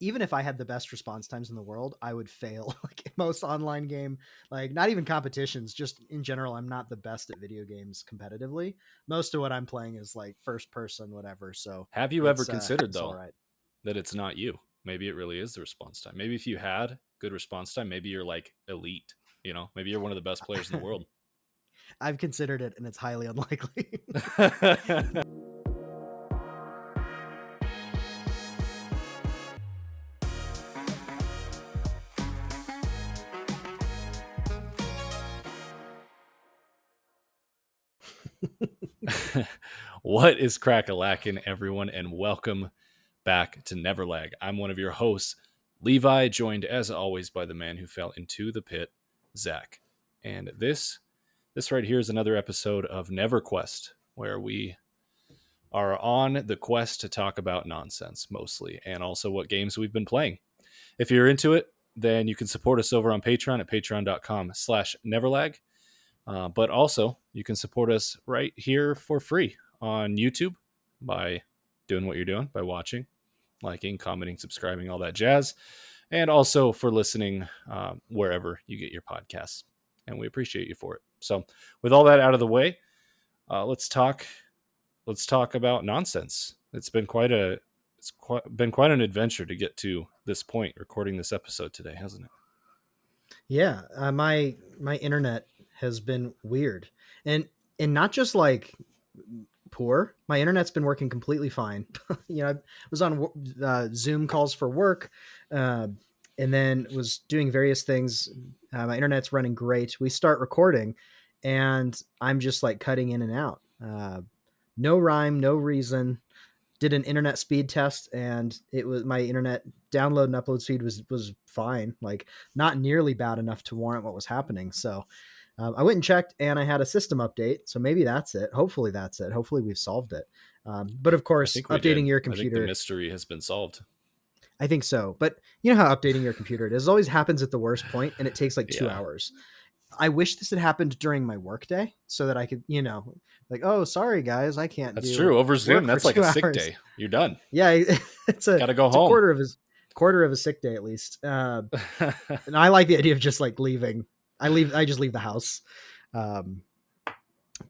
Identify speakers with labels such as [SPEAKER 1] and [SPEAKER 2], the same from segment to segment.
[SPEAKER 1] even if I had the best response times in the world, I would fail like most online game, like not even competitions, just in general. I'm not the best at video games competitively. Most of what I'm playing is like first person, whatever. So
[SPEAKER 2] Have you ever
[SPEAKER 1] it's,
[SPEAKER 2] considered
[SPEAKER 1] it's all
[SPEAKER 2] though
[SPEAKER 1] right.
[SPEAKER 2] that it's not you? Maybe it really is the response time. Maybe if you had good response time, maybe you're like elite. Maybe you're one of the best players in the world.
[SPEAKER 1] I've considered it and it's highly unlikely.
[SPEAKER 2] What is crack-a-lackin', everyone, and welcome back to NeverLag. I'm one of your hosts, Levi, joined as always by the man who fell into the pit, Zach. And this right here is another episode of NeverQuest, where we are on the quest to talk about nonsense mostly, and also what games we've been playing. If you're into it, then you can support us over on Patreon at patreon.com/NeverLag. But also, you can support us right here for free on YouTube by doing what you're doing, by watching, liking, commenting, subscribing, all that jazz. And also for listening wherever you get your podcasts. And we appreciate you for it. So with all that out of the way, let's talk about nonsense. It's been quite an adventure to get to this point recording this episode today, hasn't it?
[SPEAKER 1] Yeah, my internet has been weird, and not just like poor. My internet's been working completely fine. I was on Zoom calls for work, and then was doing various things. My internet's running great. We start recording, and I'm just like cutting in and out. No rhyme, no reason. Did an internet speed test, and it was my internet download and upload speed was fine, like not nearly bad enough to warrant what was happening. So I went and checked, and I had a system update. So maybe that's it. Hopefully that's it. Hopefully we've solved it. But of course, updating your computer.
[SPEAKER 2] I think the mystery has been solved.
[SPEAKER 1] I think so. But you know how updating your computer it is. It always happens at the worst point, and it takes like 2 hours. I wish this had happened during my workday so that I could, like, oh, sorry guys, I can't.
[SPEAKER 2] That's true. Over Zoom, that's like a sick day. You're done.
[SPEAKER 1] Yeah,
[SPEAKER 2] gotta go home.
[SPEAKER 1] A quarter of a sick day at least. And I like the idea of just like leaving. I just leave the house. But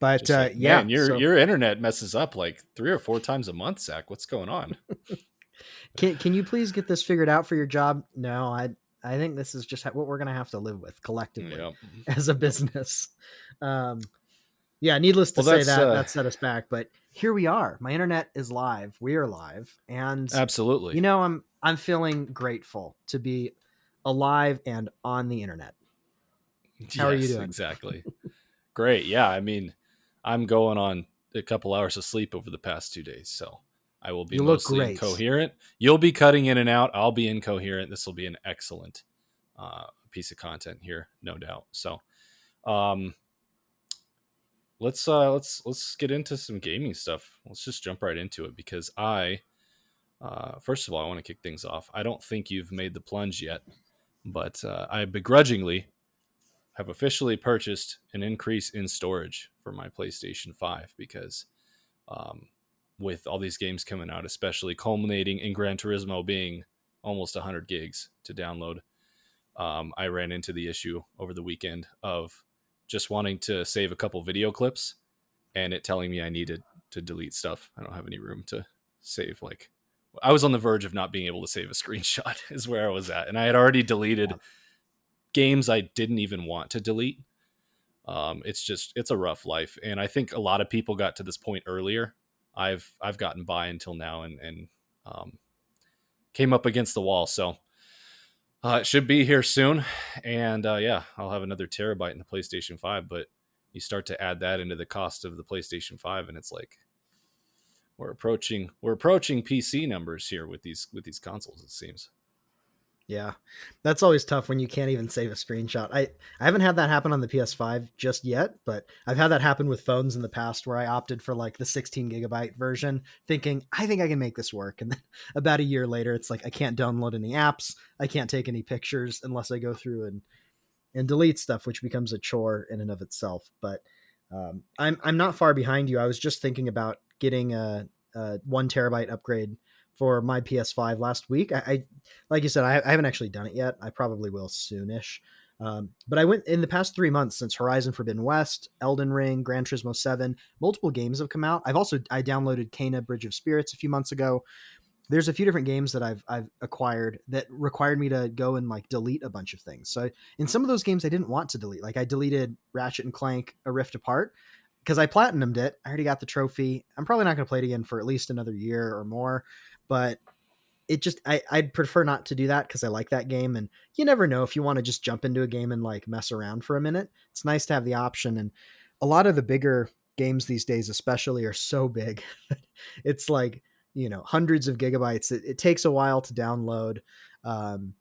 [SPEAKER 2] like, man, your internet messes up like 3 or 4 times a month, Zach. What's going on?
[SPEAKER 1] Can you please get this figured out for your job? No, I think this is just what we're going to have to live with collectively as a business. Needless to say that set us back, but here we are. My internet is live. We are live. And
[SPEAKER 2] absolutely,
[SPEAKER 1] I'm feeling grateful to be alive and on the internet. How are you doing?
[SPEAKER 2] Exactly. Great. Yeah. I mean, I'm going on a couple hours of sleep over the past 2 days. So I will be mostly incoherent. You'll be cutting in and out. I'll be incoherent. This will be an excellent piece of content here, no doubt. So, let's get into some gaming stuff. Let's just jump right into it because first of all, I want to kick things off. I don't think you've made the plunge yet, but I begrudgingly have officially purchased an increase in storage for my PlayStation 5 because, with all these games coming out, especially culminating in Gran Turismo being almost 100 gigs to download, I ran into the issue over the weekend of just wanting to save a couple video clips and it telling me I needed to delete stuff. I don't have any room to save. Like, I was on the verge of not being able to save a screenshot is where I was at. And I had already deleted games I didn't even want to delete. It's a rough life. And I think a lot of people got to this point earlier. I've gotten by until now and came up against the wall. So it should be here soon. And I'll have another terabyte in the PlayStation 5. But you start to add that into the cost of the PlayStation 5, and it's like we're approaching PC numbers here with these consoles, it seems.
[SPEAKER 1] Yeah, that's always tough when you can't even save a screenshot. I haven't had that happen on the PS5 just yet, but I've had that happen with phones in the past where I opted for like the 16 gigabyte version thinking, I think I can make this work. And then about a year later, it's like, I can't download any apps. I can't take any pictures unless I go through and delete stuff, which becomes a chore in and of itself. But I'm not far behind you. I was just thinking about getting a 1 terabyte upgrade for my PS5 last week. I like you said, I haven't actually done it yet. I probably will soonish. But I went in the past 3 months since Horizon Forbidden West, Elden Ring, Gran Turismo 7, multiple games have come out. I downloaded Kena Bridge of Spirits a few months ago. There's a few different games that I've acquired that required me to go and like delete a bunch of things. So in some of those games I didn't want to delete. Like I deleted Ratchet and Clank: A Rift Apart because I platinumed it. I already got the trophy. I'm probably not going to play it again for at least another year or more. But I'd prefer not to do that because I like that game, and you never know if you want to just jump into a game and like mess around for a minute. It's nice to have the option, and a lot of the bigger games these days, especially, are so big. It's like hundreds of gigabytes. It takes a while to download. Um,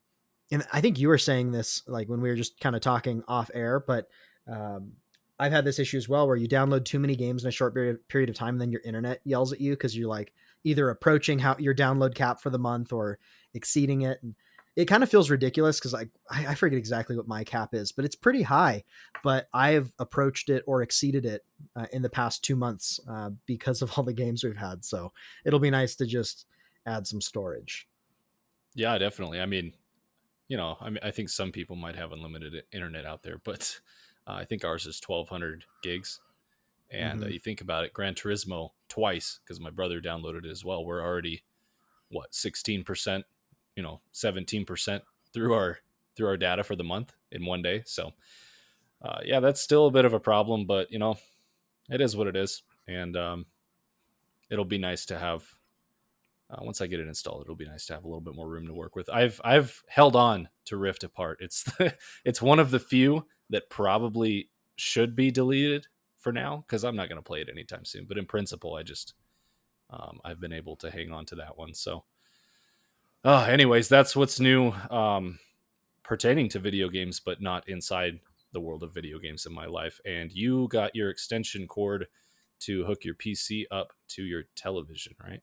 [SPEAKER 1] and I think you were saying this like when we were just kind of talking off air, but um, I've had this issue as well where you download too many games in a short period of time, and then your internet yells at you because you're like either approaching how your download cap for the month or exceeding it. And it kind of feels ridiculous because like I forget exactly what my cap is, but it's pretty high. But I have approached it or exceeded it in the past 2 months because of all the games we've had. So it'll be nice to just add some storage.
[SPEAKER 2] Yeah, definitely. I mean, I think some people might have unlimited internet out there, but I think ours is 1,200 gigs. And
[SPEAKER 1] Mm-hmm.
[SPEAKER 2] you think about it, Gran Turismo twice, because my brother downloaded it as well. We're already what 16%, 17% through our data for the month in one day. So yeah, that's still a bit of a problem, but it is what it is, and it'll be nice to have. Once I get it installed, it'll be nice to have a little bit more room to work with. I've held on to Rift Apart. It's one of the few that probably should be deleted for now because I'm not going to play it anytime soon. But in principle, I've been able to hang on to that one. So, anyways, that's what's new pertaining to video games, but not inside the world of video games in my life. And you got your extension cord to hook your PC up to your television, right?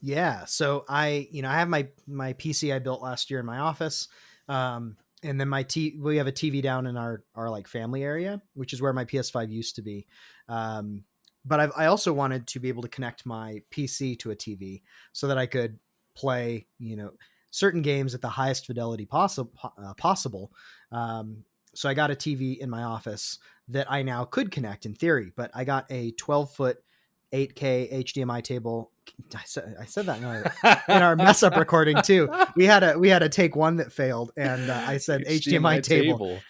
[SPEAKER 1] Yeah. So I have my PC I built last year in my office. And then we have a TV down in our like family area, which is where my PS5 used to be. But I also wanted to be able to connect my PC to a TV so that I could play, certain games at the highest fidelity possible. So I got a TV in my office that I now could connect in theory, but I got a 12-foot 8K HDMI table. I said that in our mess up recording too. We had a take one that failed, and I said HDMI
[SPEAKER 2] HDMI
[SPEAKER 1] table.
[SPEAKER 2] table.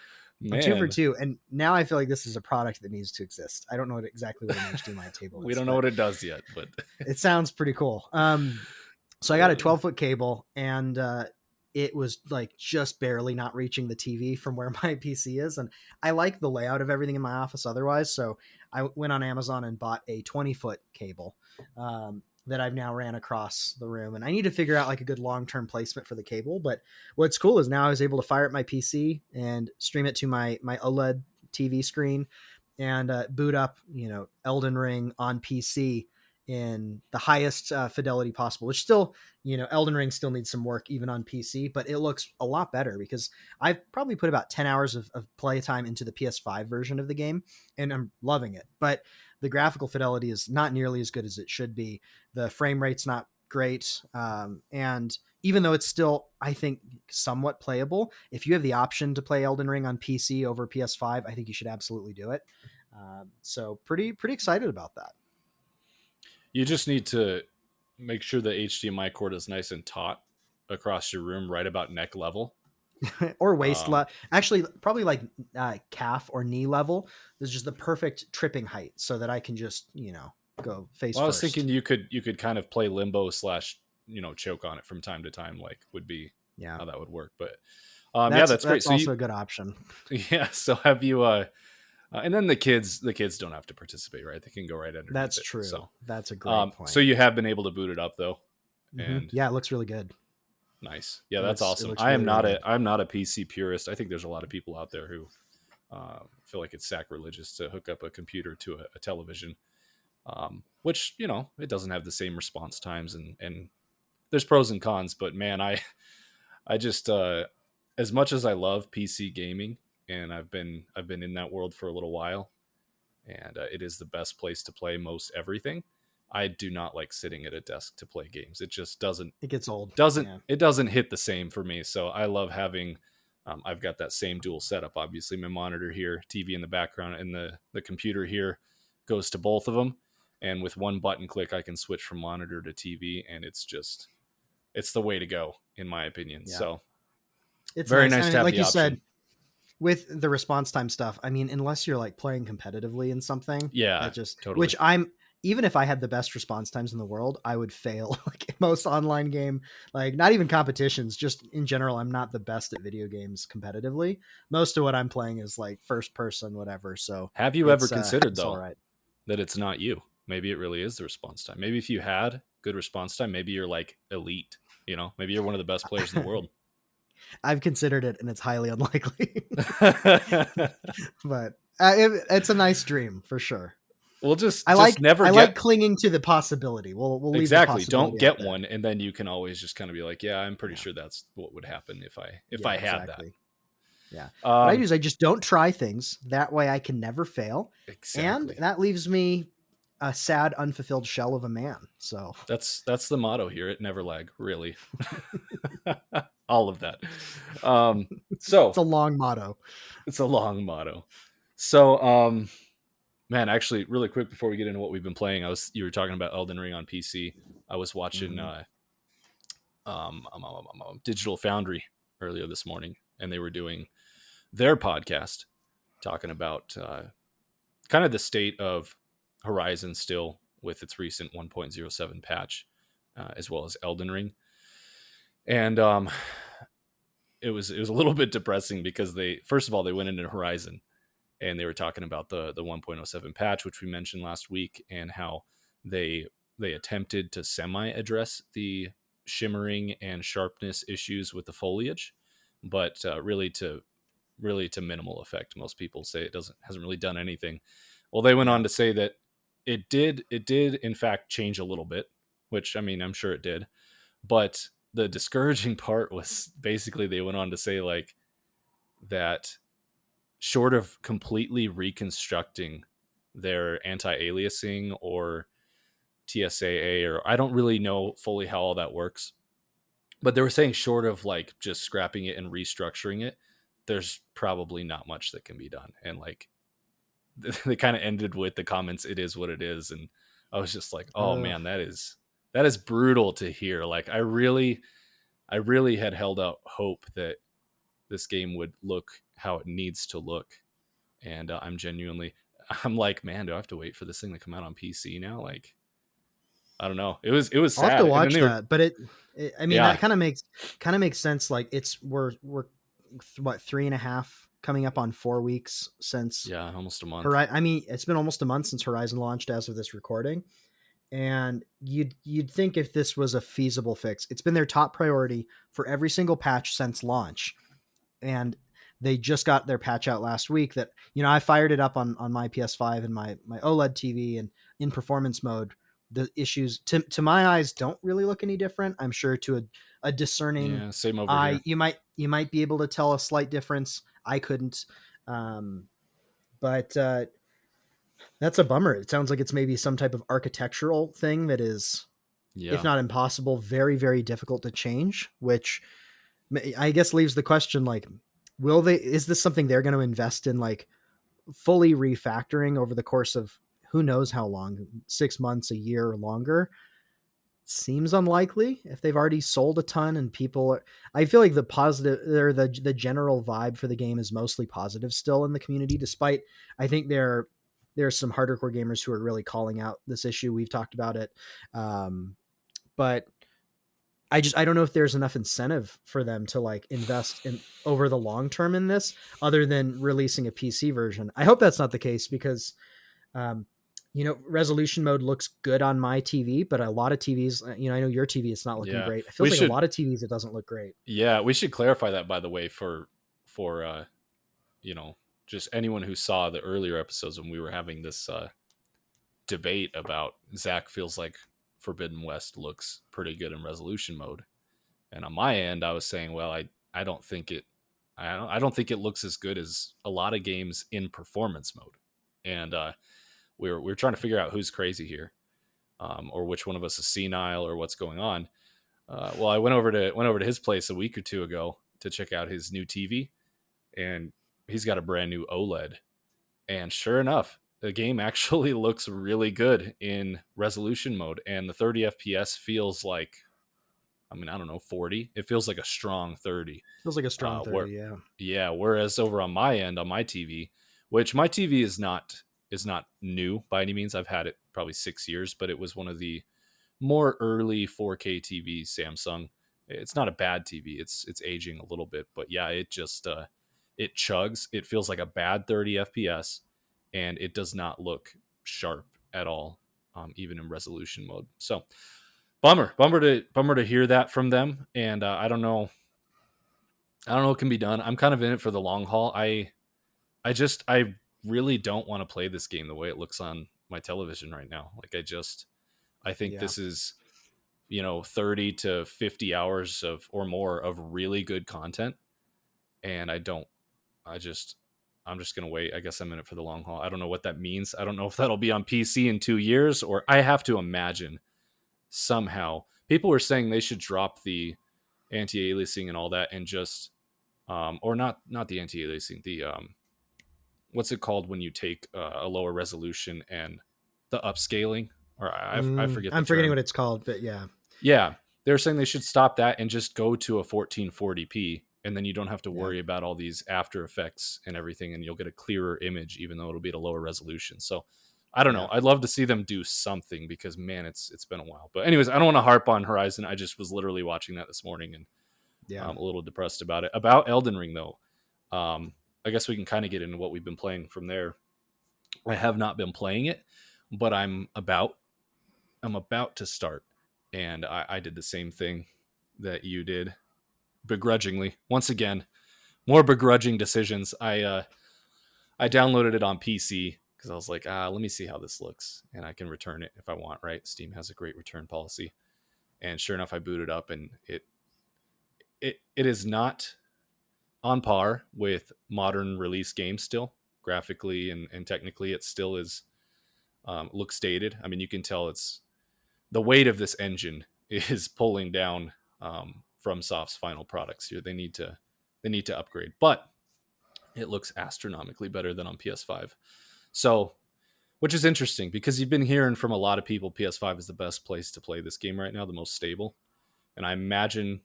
[SPEAKER 1] I'm two for
[SPEAKER 2] Man,
[SPEAKER 1] two, and now I feel like this is a product that needs to exist. I don't know exactly what an HDMI table
[SPEAKER 2] we
[SPEAKER 1] is,
[SPEAKER 2] don't know
[SPEAKER 1] but
[SPEAKER 2] what it does yet, but
[SPEAKER 1] it sounds pretty cool. So I got a
[SPEAKER 2] uh,
[SPEAKER 1] 12-foot cable, and it was like just barely not reaching the TV from where my PC is, and I like the layout of everything in my office otherwise. So I went on Amazon and bought a 20-foot cable that I've now ran across the room, and I need to figure out like a good long-term placement for the cable. But what's cool is now I was able to fire up my PC and stream it to my OLED TV screen and boot up Elden Ring on PC in the highest fidelity possible, which still, Elden Ring still needs some work even on PC, but it looks a lot better because I've probably put about 10 hours of playtime into the PS5 version of the game, and I'm loving it. But the graphical fidelity is not nearly as good as it should be. The frame rate's not great. And even though it's still, I think, somewhat playable, if you have the option to play Elden Ring on PC over PS5, I think you should absolutely do it. So pretty excited about that.
[SPEAKER 2] you just need to make sure the HDMI cord is nice and taut across your room, right about neck level.
[SPEAKER 1] Or waist
[SPEAKER 2] Um,
[SPEAKER 1] level. Actually, probably like calf or knee level. This is just the perfect tripping height so that I can just go face
[SPEAKER 2] well, I was
[SPEAKER 1] first.
[SPEAKER 2] thinking you could kind of play limbo slash choke on it from time to time, like would be
[SPEAKER 1] Yeah,
[SPEAKER 2] how that would work. But yeah,
[SPEAKER 1] that's
[SPEAKER 2] that's great.
[SPEAKER 1] that's
[SPEAKER 2] So
[SPEAKER 1] also
[SPEAKER 2] you
[SPEAKER 1] a good option.
[SPEAKER 2] yeah, so have you and then the kids don't have to participate, right? They can go right underneath
[SPEAKER 1] That's
[SPEAKER 2] it.
[SPEAKER 1] true.
[SPEAKER 2] So
[SPEAKER 1] That's a great
[SPEAKER 2] so
[SPEAKER 1] point.
[SPEAKER 2] you have been able to boot it up though, and
[SPEAKER 1] Yeah, it looks really good.
[SPEAKER 2] nice. Yeah,
[SPEAKER 1] It
[SPEAKER 2] that's
[SPEAKER 1] looks it
[SPEAKER 2] awesome.
[SPEAKER 1] looks
[SPEAKER 2] I am
[SPEAKER 1] really really
[SPEAKER 2] not
[SPEAKER 1] good.
[SPEAKER 2] a PC purist. I think there's a lot of people out there who feel like it's sacrilegious to hook up a computer to a television, which it doesn't have the same response times, and there's pros and cons. But man, I just as much as I love PC gaming, and I've been in that world for a little while, and it is the best place to play most everything. I do not like sitting at a desk to play games. It just
[SPEAKER 1] It gets old.
[SPEAKER 2] doesn't
[SPEAKER 1] Yeah.
[SPEAKER 2] it doesn't hit the same for me. So I love having I've got that same dual setup. Obviously, my monitor here, TV in the background, and the computer here goes to both of them. And with one button click, I can switch from monitor to TV, and it's the way to go, in my opinion.
[SPEAKER 1] Yeah.
[SPEAKER 2] So
[SPEAKER 1] It's
[SPEAKER 2] very
[SPEAKER 1] nice.
[SPEAKER 2] nice
[SPEAKER 1] I
[SPEAKER 2] to
[SPEAKER 1] mean,
[SPEAKER 2] have
[SPEAKER 1] like
[SPEAKER 2] the
[SPEAKER 1] you said,
[SPEAKER 2] option.
[SPEAKER 1] with the response time stuff, I mean, unless you're like playing competitively in something,
[SPEAKER 2] Yeah,
[SPEAKER 1] that just
[SPEAKER 2] totally.
[SPEAKER 1] which I'm even if I had the best response times in the world, I would fail like in most online game, like not even competitions, just in general, I'm not the best at video games competitively. Most of what I'm playing is like first person, whatever. So
[SPEAKER 2] Have you ever considered
[SPEAKER 1] it's all
[SPEAKER 2] though
[SPEAKER 1] right.
[SPEAKER 2] that it's not you? Maybe it really is the response time. Maybe if you had good response time, maybe you're like elite. Maybe you're one of the best players in the world.
[SPEAKER 1] I've considered it and it's highly unlikely. But it's a nice dream for sure.
[SPEAKER 2] We'll just never
[SPEAKER 1] I like
[SPEAKER 2] get.
[SPEAKER 1] clinging to the possibility. We'll leave the
[SPEAKER 2] Exactly. Don't
[SPEAKER 1] possibility out
[SPEAKER 2] get
[SPEAKER 1] there.
[SPEAKER 2] one, and then you can always just kind of be like, "Yeah, I'm pretty
[SPEAKER 1] Yeah.
[SPEAKER 2] sure that's what would happen if
[SPEAKER 1] Yeah,
[SPEAKER 2] I had that."
[SPEAKER 1] exactly. Yeah. What I do
[SPEAKER 2] Um,
[SPEAKER 1] is I just don't try things. That way I can never fail. And
[SPEAKER 2] exactly.
[SPEAKER 1] that leaves me a sad, unfulfilled shell of a man. So
[SPEAKER 2] That's the motto here at NeverLag. Really, all of that.
[SPEAKER 1] it's a
[SPEAKER 2] So
[SPEAKER 1] long motto.
[SPEAKER 2] it's a long motto. So, man, actually, really quick before we get into what we've been playing, you were talking about Elden Ring on PC. I was watching
[SPEAKER 1] Hmm.
[SPEAKER 2] Digital Foundry earlier this morning, and they were doing their podcast talking about kind of the state of Horizon still with its recent 1.07 patch, as well as Elden Ring. And it was a little bit depressing because they first of all they went into Horizon and they were talking about the 1.07 patch, which we mentioned last week, and how they they attempted to semi address the shimmering and sharpness issues with the foliage, but really to minimal effect. Most people say it doesn't hasn't really done anything. Well, they went on
[SPEAKER 1] Yeah.
[SPEAKER 2] to say that it did in fact change a little bit, which I mean I'm sure it did, but the discouraging part was basically they went on to say like that short of completely reconstructing their anti-aliasing or TSAA, or I don't really know fully how all that works, but they were saying short of like just scrapping it and restructuring it, there's probably not much that can be done. And like they kind of ended with the comments, "It is what it is," and I was just like, "Oh
[SPEAKER 1] Ugh.
[SPEAKER 2] man, that is brutal to hear." Like I really had held out hope that this game would look how it needs to look, and I'm like, man, do I have to wait for this thing to come out on PC now? Like, I don't know. It was
[SPEAKER 1] I'll have to
[SPEAKER 2] sad, and then
[SPEAKER 1] watch
[SPEAKER 2] they were,
[SPEAKER 1] that, but I mean,
[SPEAKER 2] yeah,
[SPEAKER 1] that kind of makes sense. Like we're what 3.5 coming up on 4 weeks since
[SPEAKER 2] yeah, almost a month.
[SPEAKER 1] Horizon. I mean, it's been almost a month since Horizon launched as of this recording, and you'd think if this was a feasible fix, it's been their top priority for every single patch since launch, and they just got their patch out last week. That I fired it up on my PS5 and my OLED TV, and in performance mode, the issues to my eyes don't really look any different. I'm sure to a discerning
[SPEAKER 2] Yeah, same over
[SPEAKER 1] eye,
[SPEAKER 2] here.
[SPEAKER 1] you might be able to tell a slight difference. I couldn't, but that's a bummer. It sounds like it's maybe some type of architectural thing that is, if
[SPEAKER 2] Yeah,
[SPEAKER 1] not impossible, very, very difficult to change, which I guess leaves the question like, is this something they're going to invest in, like fully refactoring over the course of who knows how long, 6 months, a year or longer? Seems unlikely if they've already sold a ton and I feel like the positive or the general vibe for the game is mostly positive still in the community, despite I think there's some hardcore gamers who are really calling out this issue. We've talked about it. But I don't know if there's enough incentive for them to like invest in over the long term in this other than releasing a PC version. I hope that's not the case because um, resolution mode looks good on my TV, but a lot of TVs, I know your TV, it's not looking
[SPEAKER 2] yeah.
[SPEAKER 1] great. It
[SPEAKER 2] We
[SPEAKER 1] feels like a
[SPEAKER 2] should
[SPEAKER 1] lot of TVs, it doesn't look great.
[SPEAKER 2] Yeah, we should clarify that, by the way, for you know just anyone who saw the earlier episodes when we were having this debate about Zach feels like Forbidden West looks pretty good in resolution mode, and on my end, I was saying, well, I don't think it I don't think it looks as good as a lot of games in performance mode, and we're trying to figure out who's crazy here. or which one of us is senile or what's going on. Well, I went over to his place a week or two ago to check out his new TV, and he's got a brand new OLED. And sure enough, the game actually looks really good in resolution mode, and the 30 FPS feels like, I mean, I don't know, 40. It feels like a strong 30.
[SPEAKER 1] Feels like a strong
[SPEAKER 2] Where
[SPEAKER 1] 30, yeah.
[SPEAKER 2] yeah, whereas over on my end on my TV, which my TV is not new by any means. I've had it probably 6 years, but it was one of the more early 4K TVs, Samsung. It's not a bad TV. It's aging a little bit, but yeah, it just it chugs. It feels like a bad 30 FPS, and it does not look sharp at all, even in resolution mode. So bummer to hear that from them. And I don't know what can be done. I'm kind of in it for the long haul. I really don't want to play this game the way it looks on my television right now. Like I think
[SPEAKER 1] Yeah.
[SPEAKER 2] this is 30 to 50 hours of or more of really good content, and I just I'm just going to wait. I guess I'm in it for the long haul. I don't know what that means. I don't know if that'll be on PC in 2 years, or I have to imagine somehow people were saying they should drop the anti-aliasing and all that and just or not the anti-aliasing, the what's it called when you take a lower resolution and the upscaling, or I forget the
[SPEAKER 1] I'm forgetting
[SPEAKER 2] term.
[SPEAKER 1] what it's called, but yeah.
[SPEAKER 2] Yeah, they're saying they should stop that and just go to a 1440p, and then you don't have to
[SPEAKER 1] Yeah.
[SPEAKER 2] worry about all these after effects and everything, and you'll get a clearer image even though it'll be at a lower resolution. So I don't know.
[SPEAKER 1] Yeah.
[SPEAKER 2] I'd love to see them do something because man, it's been a while. But anyways, I don't want to harp on Horizon. I just was literally watching that this morning, and
[SPEAKER 1] Yeah.
[SPEAKER 2] I'm a little depressed about it. About Elden Ring though, I guess we can kind of get into what we've been playing from there. I have not been playing it, but I'm about to start, and I did the same thing that you did, begrudgingly. Once again, more begrudging decisions. I downloaded it on PC because I was like, let me see how this looks, and I can return it if I want. Right? Steam has a great return policy, and sure enough, I booted up, and it is not on par with modern release games still. Graphically and technically, it still is looks dated. I mean, you can tell it's the weight of this engine is pulling down FromSoft's final products here. They need to upgrade, but it looks astronomically better than on PS5. So, which is interesting because you've been hearing from a lot of people PS5 is the best place to play this game right now, the most stable, and I imagine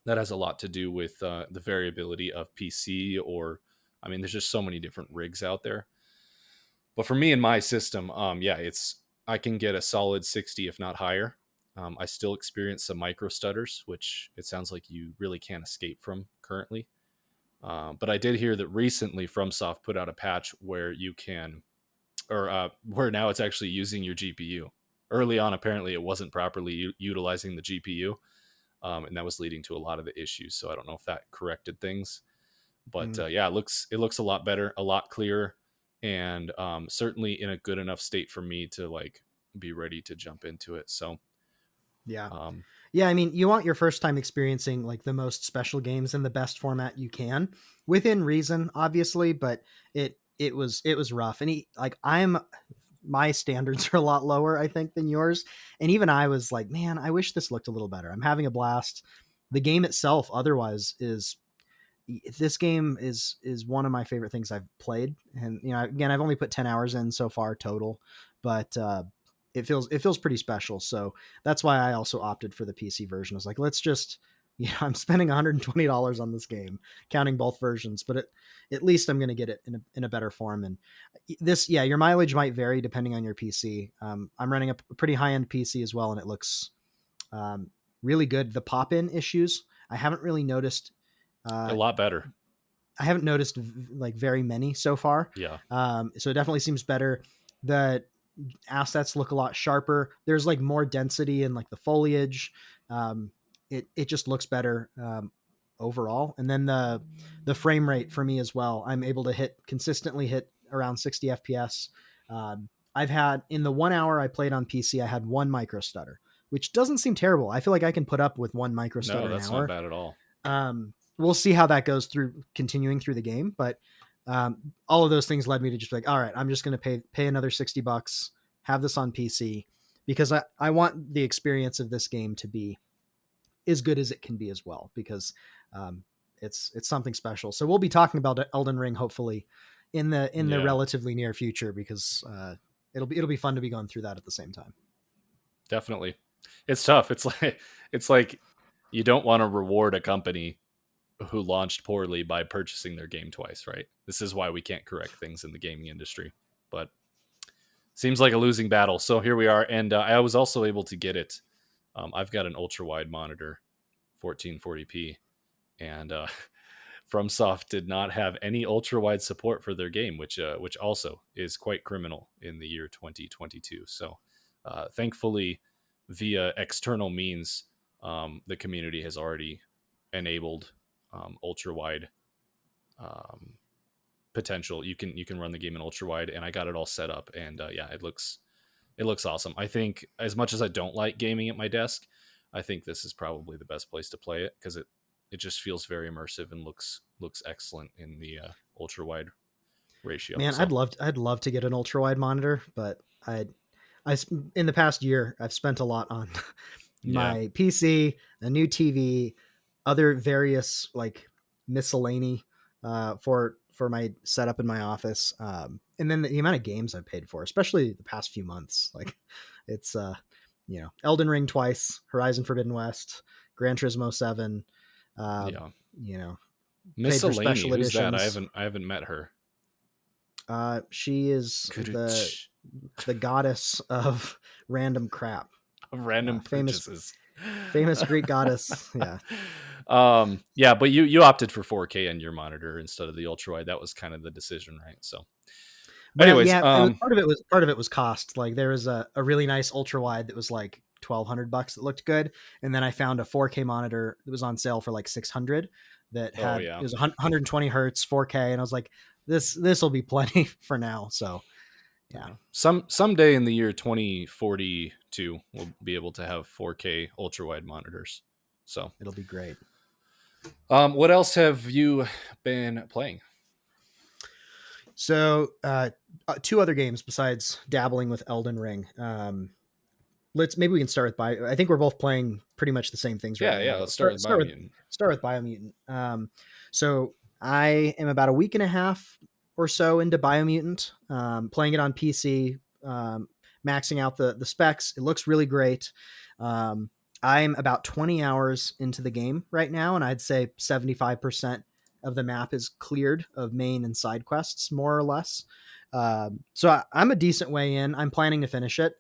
[SPEAKER 2] that has a lot to do with the variability of PC, or I mean, there's just so many different rigs out there. But for me and my system, yeah, it's I can get a solid 60 if not higher. I still experience some micro stutters, which it sounds like you really can't escape from currently. But I did hear that recently FromSoft put out a patch where you can, or where now it's actually using your GPU. Early on, apparently it wasn't properly utilizing the GPU, and that was leading to a lot of the issues. So I don't know if that corrected things, but
[SPEAKER 1] Mm,
[SPEAKER 2] yeah, it looks a lot better, a lot clearer, and certainly in a good enough state for me to like be ready to jump into it. So
[SPEAKER 1] yeah.
[SPEAKER 2] um,
[SPEAKER 1] Yeah, I mean, you want your first time experiencing like the most special games in the best format you can, within reason, obviously, but it was rough. And like my standards are a lot lower, I think, than yours. And even I was like, man, I wish this looked a little better. I'm having a blast. The game itself, otherwise, is this game is one of my favorite things I've played. And again, I've only put 10 hours in so far total, but it feels pretty special. So that's why I also opted for the PC version. I was like, let's just I'm spending $120 on this game, counting both versions, but at least I'm going to get it in a better form. And this, yeah, your mileage might vary depending on your PC. I'm running a pretty high end PC as well, and it looks um, really good. The pop in issues I haven't really noticed.
[SPEAKER 2] a
[SPEAKER 1] Uh,
[SPEAKER 2] lot better.
[SPEAKER 1] I haven't noticed like very many so far.
[SPEAKER 2] Yeah,
[SPEAKER 1] So it definitely seems better. The assets look a lot sharper. There's like more density in like the foliage. It just looks better overall. And then the frame rate for me as well. I'm able to consistently hit around 60 FPS. I've had in the 1 hour I played on PC, I had one micro stutter, which doesn't seem terrible. I feel like I can put up with one micro
[SPEAKER 2] no,
[SPEAKER 1] stutter an
[SPEAKER 2] that's not
[SPEAKER 1] hour.
[SPEAKER 2] bad at all.
[SPEAKER 1] We'll see how that goes through continuing through the game, but all of those things led me to just be like, all right, I'm just going to pay another $60, have this on PC, because I want the experience of this game to be as good as it can be as well, because um, it's something special. So we'll be talking about Elden Ring hopefully in the
[SPEAKER 2] Yeah,
[SPEAKER 1] relatively near future, because it'll be fun to be going through that at the same time.
[SPEAKER 2] definitely. It's tough. It's like you don't want to reward a company who launched poorly by purchasing their game twice, right? This is why we can't correct things in the gaming industry. But seems like a losing battle. So here we are, and I was also able to get it. I've got an ultra wide monitor, 1440p, and FromSoft did not have any ultra wide support for their game, which also is quite criminal in the year 2022. So, thankfully, via external means, the community has already enabled ultra wide um, potential. You can run the game in ultra wide, and I got it all set up, and yeah, it looks awesome. I think as much as I don't like gaming at my desk, I think this is probably the best place to play it because it just feels very immersive and looks excellent in the ultra wide ratio.
[SPEAKER 1] Man,
[SPEAKER 2] So
[SPEAKER 1] I'd love to get an ultra wide monitor, but in the past year I've spent a lot on
[SPEAKER 2] yeah,
[SPEAKER 1] my PC, a new TV, other various like miscellany for my setup in my office, and then the amount of games I've paid for, especially the past few months. Like it's Elden Ring twice, Horizon Forbidden West, Gran Turismo 7, uh,
[SPEAKER 2] yeah.
[SPEAKER 1] you know, paid for
[SPEAKER 2] Miscellany,
[SPEAKER 1] special
[SPEAKER 2] who's that? I
[SPEAKER 1] editions.
[SPEAKER 2] haven't I haven't met her.
[SPEAKER 1] She is the goddess of random crap.
[SPEAKER 2] Random
[SPEAKER 1] Famous
[SPEAKER 2] purchases.
[SPEAKER 1] famous Greek goddess. Yeah.
[SPEAKER 2] Yeah, but you opted for 4K on your monitor instead of the ultra wide. That was kind of the decision, right? So,
[SPEAKER 1] Well,
[SPEAKER 2] anyways,
[SPEAKER 1] yeah, it was part of it was cost. Like there was a really nice ultra wide that was like $1,200 that looked good, and then I found a 4K monitor that was on sale for like 600 that
[SPEAKER 2] oh
[SPEAKER 1] had
[SPEAKER 2] yeah.
[SPEAKER 1] it was 120 hertz 4K, and I was like, this will be plenty for now. So yeah,
[SPEAKER 2] Yeah. Someday in the year 2042, we'll be able to have 4K ultra wide monitors. So,
[SPEAKER 1] it'll be great.
[SPEAKER 2] what else have you been playing?
[SPEAKER 1] So two other games besides dabbling with Elden Ring. Maybe we can start with Bio. I think we're both playing pretty much the same things right
[SPEAKER 2] Yeah,
[SPEAKER 1] now,
[SPEAKER 2] yeah.
[SPEAKER 1] but
[SPEAKER 2] Let's start with Biomutant.
[SPEAKER 1] start with Biomutant. So I am about a week and a half or so into Biomutant, playing it on PC, maxing out the specs. It looks really great. Um, I'm about 20 hours into the game right now, and I'd say 75% of the map is cleared of main and side quests, more or less. So I'm a decent way in. I'm planning to finish it.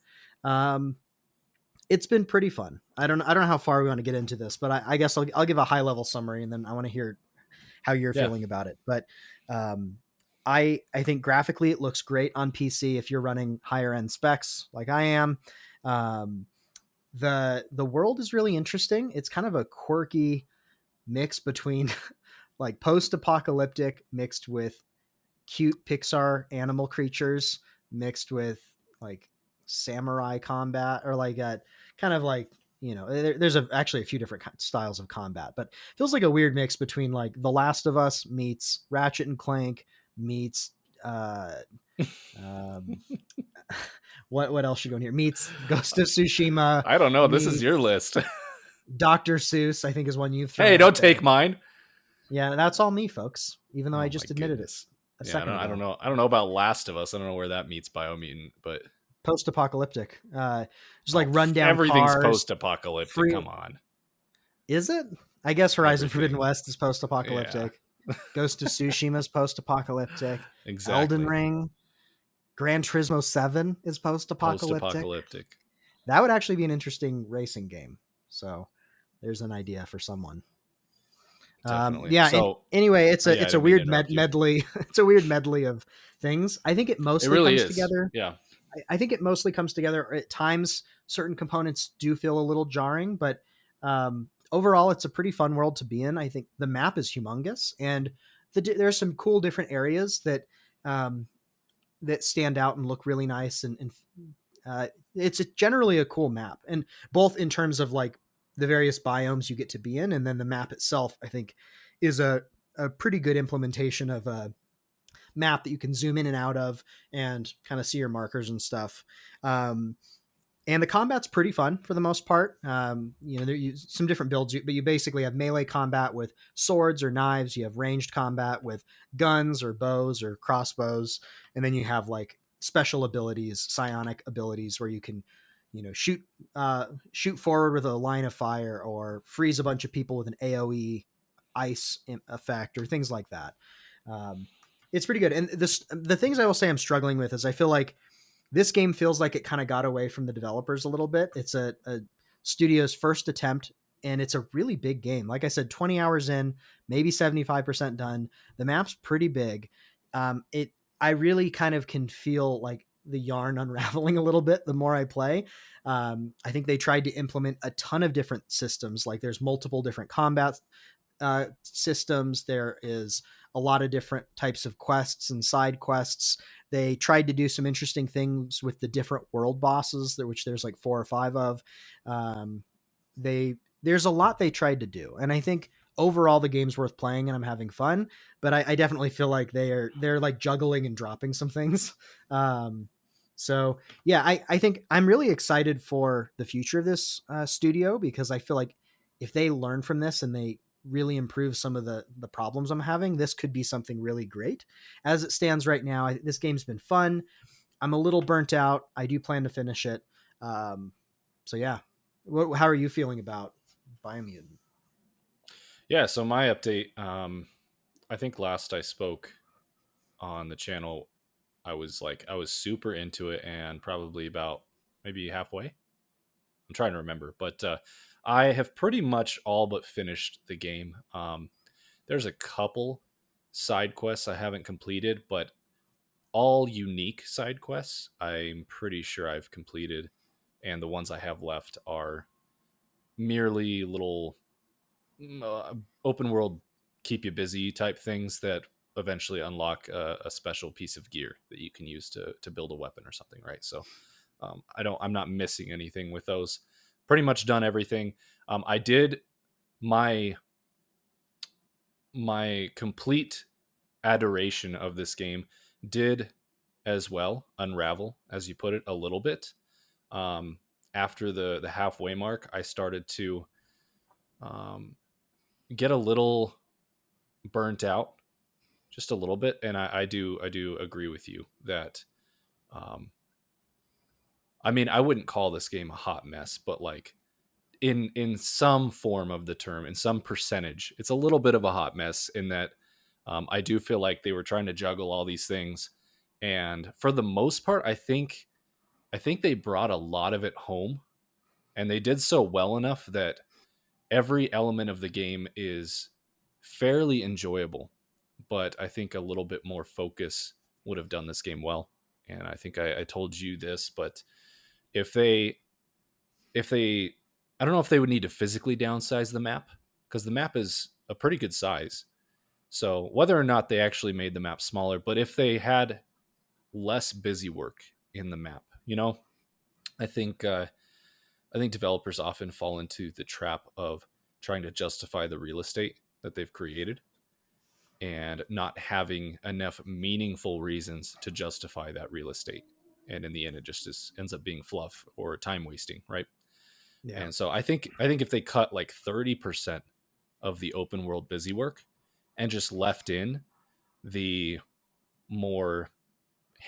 [SPEAKER 1] Um, it's been pretty fun. I don't know how far we want to get into this, but I guess I'll give a high level summary, and then I want to hear how you're
[SPEAKER 2] Yeah.
[SPEAKER 1] feeling about it. But um, I think graphically it looks great on PC if you're running higher end specs like I am. Um, the world is really interesting. It's kind of a quirky mix between like post apocalyptic mixed with cute Pixar animal creatures mixed with like samurai combat, or like a kind of like there's actually a few different styles of combat, but feels like a weird mix between like The Last of Us meets Ratchet and Clank meets uh um what else should go in here, meets Ghost of Tsushima
[SPEAKER 2] I don't know. This is your
[SPEAKER 1] meets
[SPEAKER 2] list.
[SPEAKER 1] Dr. Seuss, I think is one you've thrown
[SPEAKER 2] Hey,
[SPEAKER 1] out
[SPEAKER 2] don't
[SPEAKER 1] there.
[SPEAKER 2] take mine.
[SPEAKER 1] Yeah, that's all me, folks, even though I
[SPEAKER 2] Oh my
[SPEAKER 1] just admitted it
[SPEAKER 2] goodness.
[SPEAKER 1] a
[SPEAKER 2] Yeah, I
[SPEAKER 1] second
[SPEAKER 2] don't. I don't
[SPEAKER 1] ago.
[SPEAKER 2] know. I don't know about Last of Us. I don't know where that meets Biomutant, but
[SPEAKER 1] Post-apocalyptic, just like rundown
[SPEAKER 2] everything's
[SPEAKER 1] cars,
[SPEAKER 2] post-apocalyptic.
[SPEAKER 1] free.
[SPEAKER 2] Come on,
[SPEAKER 1] Is it? I guess Horizon Forbidden
[SPEAKER 2] everything.
[SPEAKER 1] West is
[SPEAKER 2] Yeah,
[SPEAKER 1] post-apocalyptic. Ghost of Tsushima is post-apocalyptic. Elden
[SPEAKER 2] exactly.
[SPEAKER 1] Ring, Gran Turismo 7 is post-apocalyptic.
[SPEAKER 2] Post-apocalyptic.
[SPEAKER 1] That would actually be an interesting racing game. So there's an idea for someone.
[SPEAKER 2] Definitely.
[SPEAKER 1] Yeah. And
[SPEAKER 2] So,
[SPEAKER 1] anyway,
[SPEAKER 2] yeah, I
[SPEAKER 1] it's a
[SPEAKER 2] didn't mean to
[SPEAKER 1] weird
[SPEAKER 2] interrupt you.
[SPEAKER 1] medley. It's a weird medley of things. I think it
[SPEAKER 2] It
[SPEAKER 1] mostly
[SPEAKER 2] really
[SPEAKER 1] comes
[SPEAKER 2] is.
[SPEAKER 1] together.
[SPEAKER 2] Yeah.
[SPEAKER 1] I think it mostly comes together at times. Certain components do feel a little jarring, but overall, it's a pretty fun world to be in. I think the map is humongous, and there's some cool different areas um, that stand out and look really nice. And it's generally a cool map, and both in terms of like the various biomes you get to be in, and then the map itself, I think, is a pretty good implementation of a map that you can zoom in and out of and kind of see your markers and stuff. Um, And the combat's pretty fun for the most part. There's some different builds, but you basically have melee combat with swords or knives. You have ranged combat with guns or bows or crossbows, and then you have like special abilities, psionic abilities, where you can, shoot forward with a line of fire or freeze a bunch of people with an AOE ice effect or things like that. Um, it's pretty good. And the things I will say I'm struggling with is I feel like this game feels like it kind of got away from the developers a little bit. It's a studio's first attempt, and it's a really big game. Like I said, 20 hours in, maybe 75% done. The map's pretty big. It I really kind of can feel like the yarn unraveling a little bit the more I play. I think they tried to implement a ton of different systems. Like there's multiple different combat systems. There is a lot of different types of quests and side quests. They tried to do some interesting things with the different world bosses, which there's like 4 or 5 of. There's a lot they tried to do, and I think overall the game's worth playing, and I'm having fun. But I definitely feel like they're like juggling and dropping some things. So yeah, I think I'm really excited for the future of this studio, because I feel like if they learn from this and they really improve some of the problems I'm having, this could be something really great. As it stands right now, this game's been fun. I'm a little burnt out. I do plan to finish it. Um, so yeah, how are you feeling about Biomutant?
[SPEAKER 2] Yeah, so my update, I think last I spoke on the channel, I was super into it and probably about maybe halfway. I'm trying to remember, but I have pretty much all but finished the game. There's a couple side quests I haven't completed, but all unique side quests I'm pretty sure I've completed, and the ones I have left are merely little open world keep you busy type things that eventually unlock a special piece of gear that you can use to build a weapon or something, right? So I'm not missing anything with those. Pretty much done everything. I did my my complete adoration of this game did as well unravel, as you put it, a little bit. Um, After the halfway mark, I started to um, get a little burnt out, just a little bit, and I do agree with you that um, I mean, I wouldn't call this game a hot mess, but like in some form of the term, in some percentage, it's a little bit of a hot mess in that I do feel like they were trying to juggle all these things, and for the most part, I think they brought a lot of it home, and they did so well enough that every element of the game is fairly enjoyable. But I think a little bit more focus would have done this game well. And I think I told you this, but if they if they I don't know if they would need to physically downsize the map, because the map is a pretty good size. So whether or not they actually made the map smaller, but if they had less busy work in the map, I think I think developers often fall into the trap of trying to justify the real estate that they've created and not having enough meaningful reasons to justify that real estate. And in the end, it ends up being fluff or time wasting, right?
[SPEAKER 1] Yeah.
[SPEAKER 2] And so I think if they cut like 30% of the open world busy work and just left in the more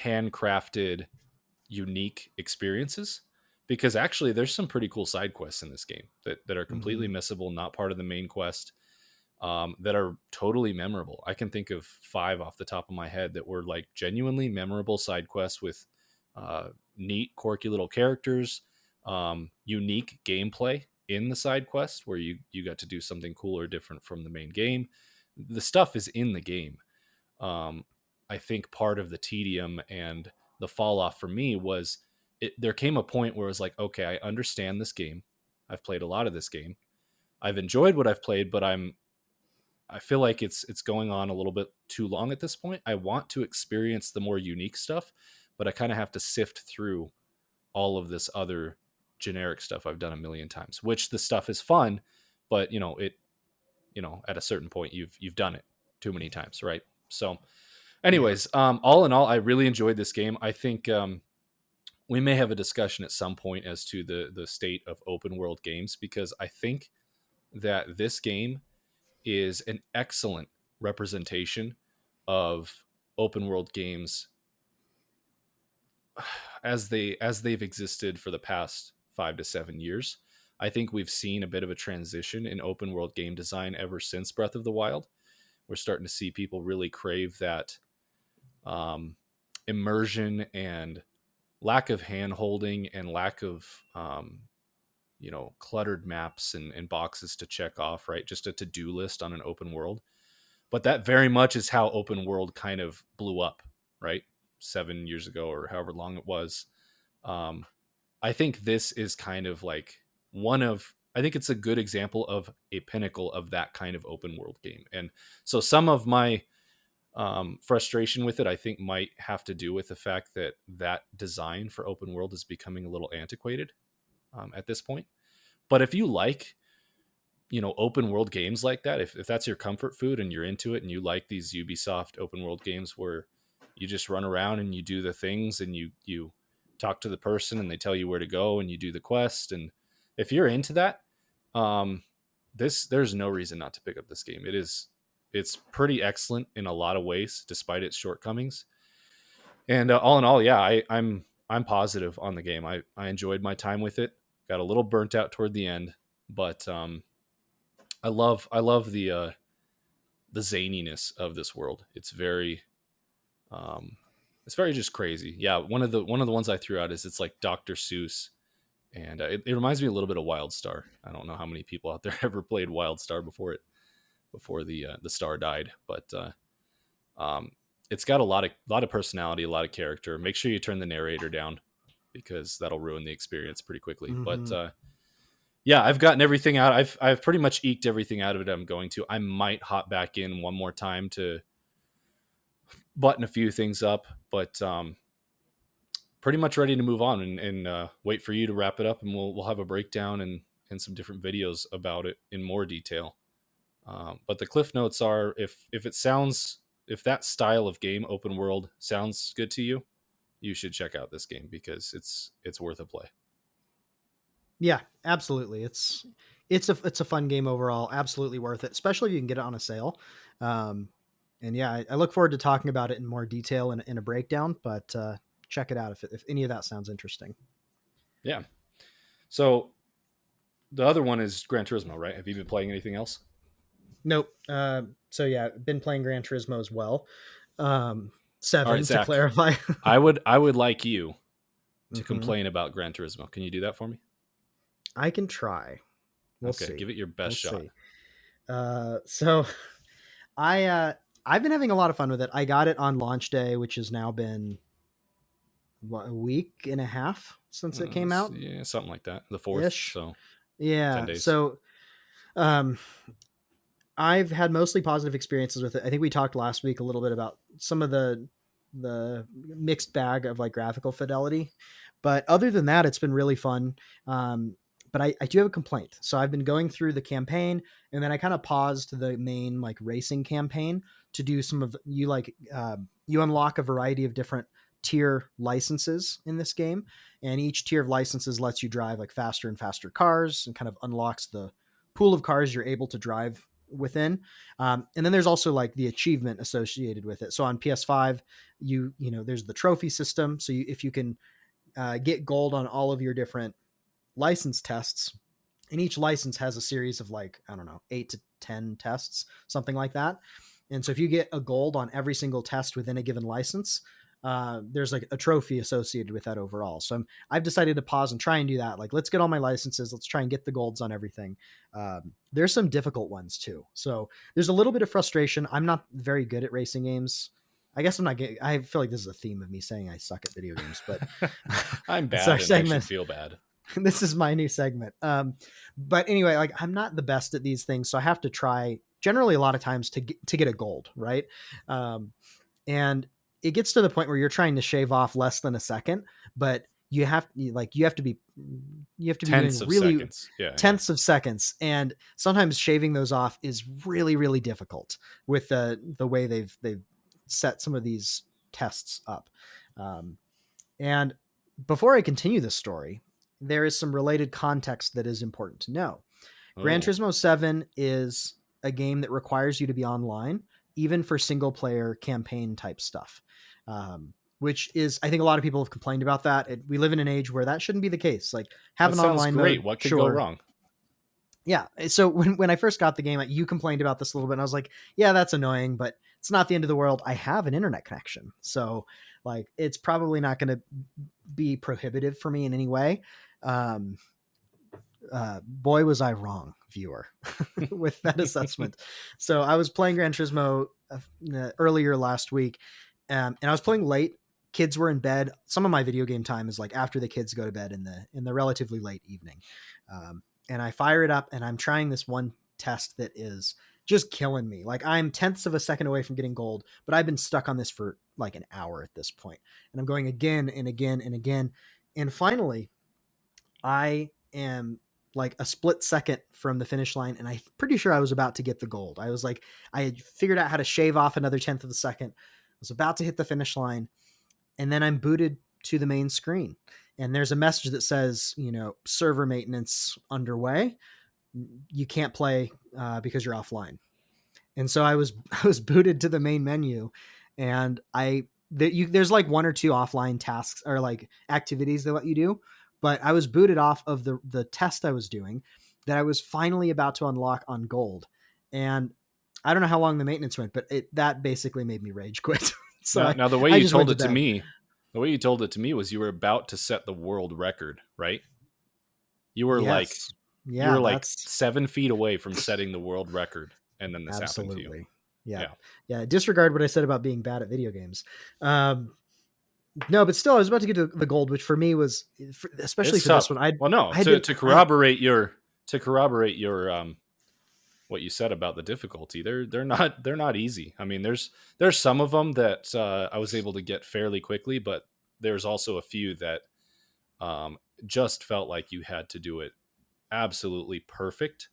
[SPEAKER 2] handcrafted, unique experiences, because actually there's some pretty cool side quests in this game that are completely
[SPEAKER 1] Mm-hmm.
[SPEAKER 2] missable, not part of the main quest, that are totally memorable. I can think of 5 off the top of my head that were like genuinely memorable side quests with neat, quirky little characters, unique gameplay in the side quest where you got to do something cool or different from the main game. The stuff is in the game. um, I think part of the tedium and the fall off for me was there came a point where it was like, okay, I understand this game. I've played a lot of this game. I've enjoyed what I've played, but I feel like it's going on a little bit too long at this point. I want to experience the more unique stuff, but I kind of have to sift through all of this other generic stuff I've done a million times, which the stuff is fun, but at a certain point you've done it too many times, right? So
[SPEAKER 1] Yeah.
[SPEAKER 2] anyways, all in all, I really enjoyed this game. I think we may have a discussion at some point as to the state of open world games, because I think that this game is an excellent representation of open world games as they've existed for the past 5 to 7 years. I think we've seen a bit of a transition in open world game design ever since Breath of the Wild. We're starting to see people really crave that um, immersion and lack of hand holding and lack of cluttered maps and boxes to check off, right? Just a to-do list on an open world. But that very much is how open world kind of blew up, right? 7 years ago or however long it was. um, I think this is kind of like I think it's a good example of a pinnacle of that kind of open world game. And so some of my frustration with it, I think, might have to do with the fact that that design for open world is becoming a little antiquated at this point. But if you like, open world games like that, if that's your comfort food and you're into it and you like these Ubisoft open world games where you just run around and you do the things and you talk to the person and they tell you where to go and you do the quest, and if you're into that, um there's no reason not to pick up this game. It's pretty excellent in a lot of ways despite its shortcomings. And all in all, yeah, I'm positive on the game. I enjoyed my time with it. Got a little burnt out toward the end, but I love the zaniness of this world. Um, it's very just crazy. Yeah, one of the ones I threw out is it's like Dr. Seuss, and it reminds me a little bit of WildStar. I don't know how many people out there ever played WildStar before the star died, but um, it's got a lot of personality, a lot of character. Make sure you turn the narrator down because that'll ruin the experience pretty quickly. But
[SPEAKER 1] Mm-hmm.
[SPEAKER 2] yeah, I've gotten everything out. I've pretty much eked everything out of it I'm going to. I might hop back in one more time to button a few things up, but pretty much ready to move on and wait for you to wrap it up, and we'll have a breakdown and some different videos about it in more detail. But the cliff notes are, if that style of game, open world, sounds good to you, you should check out this game because it's worth a play.
[SPEAKER 1] Yeah, absolutely. It's a fun game overall. Absolutely worth it, especially if you can get it on a sale. Um, and yeah, I look forward to talking about it in more detail in a breakdown. But check it out if any of that sounds interesting.
[SPEAKER 2] Yeah. So the other one is Gran Turismo, right? Have you been playing anything else?
[SPEAKER 1] Nope. So yeah, been playing Gran Turismo as well.
[SPEAKER 2] All right,
[SPEAKER 1] Seven to
[SPEAKER 2] Zach.
[SPEAKER 1] clarify.
[SPEAKER 2] I would like you to
[SPEAKER 1] hmm
[SPEAKER 2] complain about Gran Turismo. Can you do that for me?
[SPEAKER 1] I can try. We'll
[SPEAKER 2] Okay,
[SPEAKER 1] see.
[SPEAKER 2] give it your best
[SPEAKER 1] We'll
[SPEAKER 2] shot.
[SPEAKER 1] see. So I I've been having a lot of fun with it. I got it on launch day, which has now been a week and a half since it came out
[SPEAKER 2] Yeah, something like that. The fourth,
[SPEAKER 1] ish.
[SPEAKER 2] so 10
[SPEAKER 1] Yeah.
[SPEAKER 2] days.
[SPEAKER 1] So um, I've had mostly positive experiences with it. I think we talked last week a little bit about some of the mixed bag of like graphical fidelity, but other than that, it's been really fun. But I do have a complaint. So I've been going through the campaign, and then I kind of paused the main like racing campaign to do some of you unlock a variety of different tier licenses in this game, and each tier of licenses lets you drive like faster and faster cars and kind of unlocks the pool of cars you're able to drive within. And then there's also like the achievement associated with it. So on PS5, there's the trophy system. So if you can get gold on all of your different license tests, and each license has a series of like, I don't know, 8 to 10 tests, something like that. And so if you get a gold on every single test within a given license, there's like a trophy associated with that overall. So I've decided to pause and try and do that. Like, let's get all my licenses. Let's try and get the golds on everything. There's some difficult ones too. So there's a little bit of frustration. I'm not very good at racing games. I guess I'm not getting, I feel like this is a theme of me saying I suck at video games, but
[SPEAKER 2] I'm
[SPEAKER 1] it's our
[SPEAKER 2] bad and I should
[SPEAKER 1] segment.
[SPEAKER 2] feel bad.
[SPEAKER 1] This is my new segment. But anyway, like I'm not the best at these things, so I have to try generally a lot of times to get a gold, right? Um, and it gets to the point where you're trying to shave off less than a second, but you have to be
[SPEAKER 2] Tenths
[SPEAKER 1] doing
[SPEAKER 2] of
[SPEAKER 1] really
[SPEAKER 2] seconds. Yeah, yeah.
[SPEAKER 1] tenths of seconds, and sometimes shaving those off is really really difficult with the way they've set some of these tests up. And before I continue this story, there is some related context that is important to know. Gran
[SPEAKER 2] Oh,
[SPEAKER 1] Turismo 7 is a game that requires you to be online, even for single player campaign type stuff. Which is, I think a lot of people have complained about that. We live in an age where that shouldn't be the case. Like, have
[SPEAKER 2] that
[SPEAKER 1] an
[SPEAKER 2] sounds
[SPEAKER 1] online
[SPEAKER 2] great.
[SPEAKER 1] mode,
[SPEAKER 2] What could go
[SPEAKER 1] sure.
[SPEAKER 2] wrong?
[SPEAKER 1] Yeah. So when I first got the game, you complained about this a little bit, and I was like, yeah, that's annoying, but it's not the end of the world. I have an internet connection. So, like, it's probably not going to be prohibitive for me in any way. Um, Boy, was I wrong, viewer, with that assessment. So I was playing Gran Turismo earlier last week, and I was playing late. Kids were in bed. Some of my video game time is like after the kids go to bed in the relatively late evening. And I fire it up, and I'm trying this one test that is just killing me. Like, I'm tenths of a second away from getting gold, but I've been stuck on this for like an hour at this point, and I'm going again and again and again, and finally I am like a split second from the finish line, and I'm pretty sure I was about to get the gold. I was like, I had figured out how to shave off another tenth of a second. I was about to hit the finish line, and then I'm booted to the main screen. And there's a message that says, server maintenance underway. You can't play because you're offline. And so I was booted to the main menu, and there's like one or two offline tasks or like activities they let you do, but I was booted off of the test I was doing that I was finally about to unlock on gold, and I don't know how long the maintenance went, but that basically made me rage quit. So
[SPEAKER 2] Now, the way
[SPEAKER 1] I
[SPEAKER 2] you
[SPEAKER 1] just went
[SPEAKER 2] told
[SPEAKER 1] to
[SPEAKER 2] it to
[SPEAKER 1] bed.
[SPEAKER 2] me, the way you told it to me was you were about to set the world record, right? You were like,
[SPEAKER 1] Yes,
[SPEAKER 2] you
[SPEAKER 1] yeah,
[SPEAKER 2] were like
[SPEAKER 1] that's
[SPEAKER 2] 7 feet away from setting the world record, and then this happened to you.
[SPEAKER 1] absolutely, yeah,
[SPEAKER 2] Yeah,
[SPEAKER 1] yeah. Disregard what I said about being bad at video games. No, but still, I was about to get to the gold, which for me was, especially
[SPEAKER 2] it's
[SPEAKER 1] for this
[SPEAKER 2] tough.
[SPEAKER 1] one,
[SPEAKER 2] Well, no,
[SPEAKER 1] I had been,
[SPEAKER 2] to
[SPEAKER 1] I
[SPEAKER 2] corroborate your what you said about the difficulty, they're not easy. I mean, there's some of them that I was able to get fairly quickly, but there's also a few that um, just felt like you had to do it absolutely perfect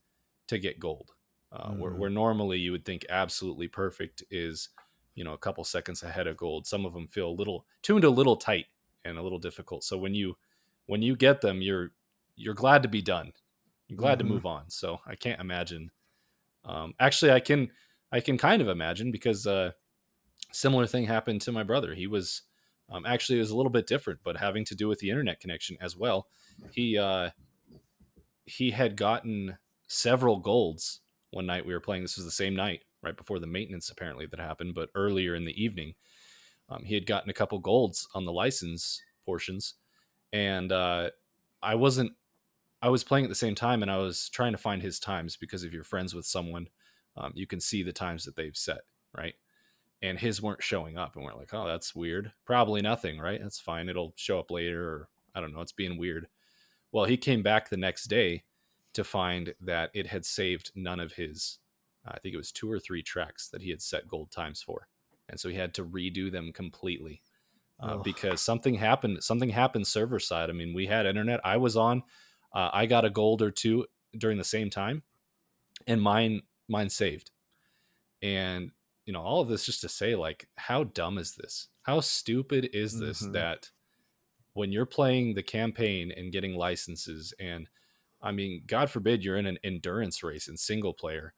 [SPEAKER 2] to get gold. Where
[SPEAKER 1] Mhm.
[SPEAKER 2] normally you would think absolutely perfect is, a couple seconds ahead of gold. Some of them feel a little tuned a little tight and a little difficult. So when you get them, you're glad to be done. You're glad to
[SPEAKER 1] Mhm.
[SPEAKER 2] move on. So I can't imagine. Actually, I can kind of imagine because similar thing happened to my brother. He was actually it was a little bit different, but having to do with the internet connection as well. He had gotten several golds one night we were playing. This was the same night, right before the maintenance apparently that happened, but earlier in the evening, he had gotten a couple golds on the license portions, and I wasn't. I was playing at the same time, and I was trying to find his times because if you're friends with someone, you can see the times that they've set, right? And his weren't showing up, and we're like, "Oh, that's weird. Probably nothing, right? That's fine. It'll show up later, or I don't know. It's being weird." Well, he came back the next day to find that it had saved none of his, I think it was 2 or 3 tracks that he had set gold times for. And so he had to redo them completely
[SPEAKER 1] Ugh.
[SPEAKER 2] because something happened. Something happened server side. I mean, we had internet. I was on. I got a gold or two during the same time, and mine saved. And all of this just to say, like, how dumb is this? How stupid is this
[SPEAKER 1] Mhm.
[SPEAKER 2] that when you're playing the campaign and getting licenses, and I mean, God forbid you're in an endurance race in single player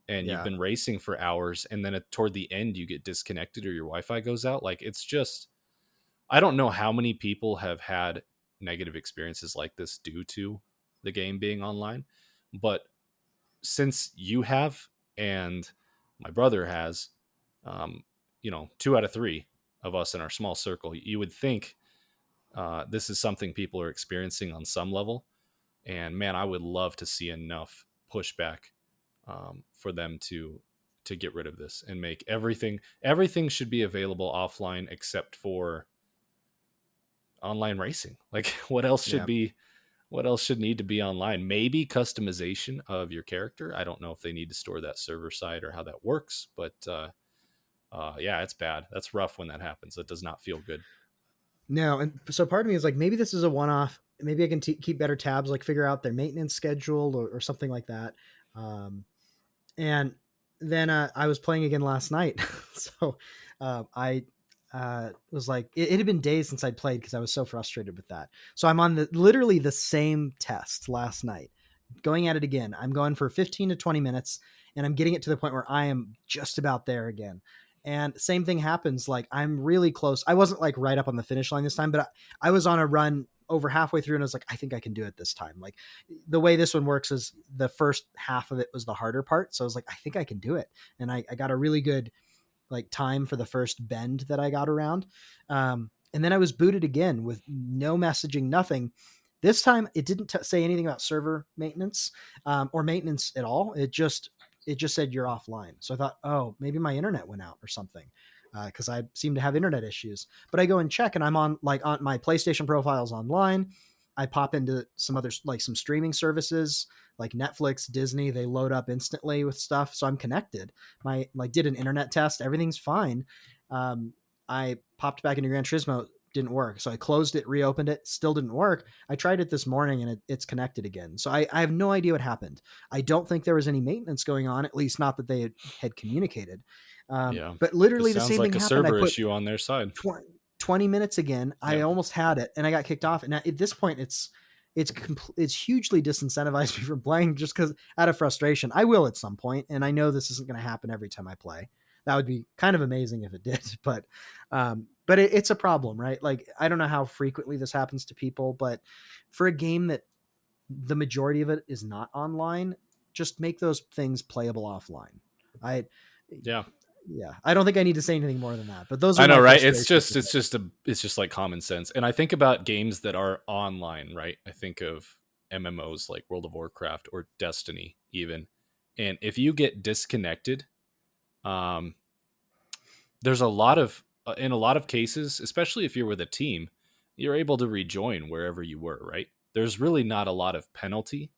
[SPEAKER 2] and you've
[SPEAKER 1] Yeah.
[SPEAKER 2] been racing for hours, and then toward the end you get disconnected or your Wi-Fi goes out. Like, it's just, I don't know how many people have had negative experiences like this due to the game being online, but since you have and my brother has, um, 2 out of 3 of us in our small circle, you would think this is something people are experiencing on some level. And man, I would love to see enough pushback for them to get rid of this and make everything should be available offline except for online racing. Like,
[SPEAKER 1] Yeah.
[SPEAKER 2] what else should need to be online? Maybe customization of your character. I don't know if they need to store that server side or how that works, but yeah, it's bad. That's rough when that happens. That does not feel good.
[SPEAKER 1] No, and so part of me is like, maybe this is a one-off. Maybe I can keep better tabs, like figure out their maintenance schedule or something like that. And then I was playing again last night, so I was like it had been days since I'd played because I was so frustrated with that. So I'm on the literally the same test last night, going at it again. I'm going for 15 to 20 minutes, and I'm getting it to the point where I am just about there again. And same thing happens. Like I'm really close. I wasn't like right up on the finish line this time, but I was on a run over halfway through, and I was like, I think I can do it this time. Like the way this one works is the first half of it was the harder part, so I was like, I think I can do it, and I got a really good like time for the first bend that I got around. And then I was booted again with no messaging, nothing. This time it didn't say anything about server maintenance or maintenance at all. It just said you're offline. So I thought, oh, maybe my internet went out or something because I seem to have internet issues. But I go and check, and I'm on my PlayStation profiles online. I pop into some other like some streaming services like Netflix, Disney. They load up instantly with stuff, so I'm connected. My like did an internet test. Everything's fine. I popped back into Gran Turismo. Didn't work. So I closed it, reopened it, still didn't work. I tried it this morning and it's connected again. So I have no idea what happened. I don't think there was any maintenance going on, at least not that they had communicated.
[SPEAKER 2] Yeah,
[SPEAKER 1] But
[SPEAKER 2] it
[SPEAKER 1] literally the
[SPEAKER 2] sounds
[SPEAKER 1] same thing
[SPEAKER 2] like a
[SPEAKER 1] happened. I
[SPEAKER 2] server
[SPEAKER 1] put
[SPEAKER 2] issue on their side.
[SPEAKER 1] 20 minutes again. I
[SPEAKER 2] Yeah,
[SPEAKER 1] almost had it and I got kicked off. And at this point, it's hugely disincentivized me from playing just because out of frustration. I will at some point, and I know this isn't going to happen every time I play. That would be kind of amazing if it did, but it's a problem, right? Like I don't know how frequently this happens to people, but for a game that the majority of it is not online, just make those things playable offline. I
[SPEAKER 2] yeah.
[SPEAKER 1] Yeah, I don't think I need to say anything more than that. But those are
[SPEAKER 2] I know,
[SPEAKER 1] my
[SPEAKER 2] right?
[SPEAKER 1] frustrations with
[SPEAKER 2] It's just like common sense. And I think about games that are online, right? I think of MMOs like World of Warcraft or Destiny, even. And if you get disconnected, um, there's a lot of in a lot of cases, especially if you're with a team, you're able to rejoin wherever you were, right? There's really not a lot of penalty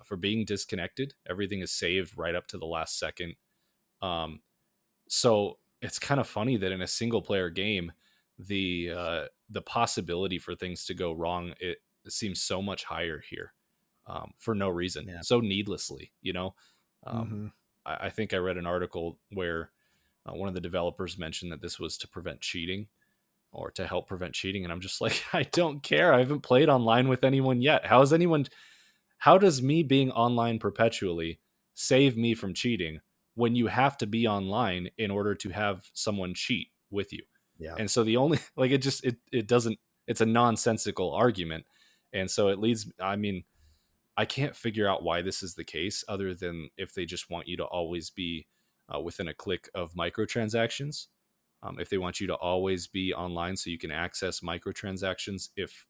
[SPEAKER 2] for being disconnected. Everything is saved right up to the last second. Um, so it's kind of funny that in a single player game, the possibility for things to go wrong it seems so much higher here for no reason,
[SPEAKER 1] yeah.
[SPEAKER 2] so needlessly. Um,
[SPEAKER 1] Mm-hmm.
[SPEAKER 2] I think I read an article where one of the developers mentioned that this was to prevent cheating or to help prevent cheating, and I'm just like, I don't care. I haven't played online with anyone yet. How does me being online perpetually save me from cheating when you have to be online in order to have someone cheat with you?
[SPEAKER 1] Yeah.
[SPEAKER 2] And so the only like it doesn't it's a nonsensical argument. And so it leads I mean, I can't figure out why this is the case other than if they just want you to always be within a click of microtransactions. If they want you to always be online so you can access microtransactions if